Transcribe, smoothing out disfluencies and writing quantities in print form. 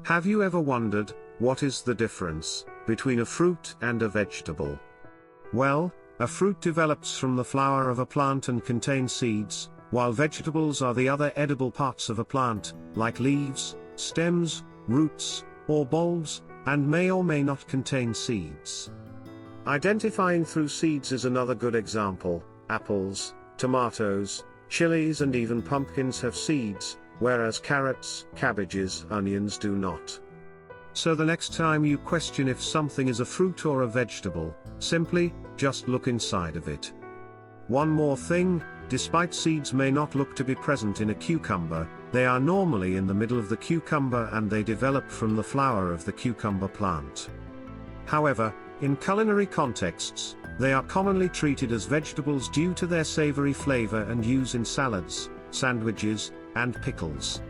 Have you ever wondered, what is the difference between a fruit and a vegetable? Well, a fruit develops from the flower of a plant and contains seeds, while vegetables are the other edible parts of a plant, like leaves, stems, roots, or bulbs, and may or may not contain seeds. Identifying through seeds is another good example. Apples, tomatoes, chilies and even pumpkins have seeds, whereas carrots, cabbages, onions do not. So the next time you question if something is a fruit or a vegetable, simply, just look inside of it. One more thing, despite seeds may not look to be present in a cucumber, they are normally in the middle of the cucumber and they develop from the flower of the cucumber plant. However, in culinary contexts, they are commonly treated as vegetables due to their savory flavor and use in salads, sandwiches, and pickles.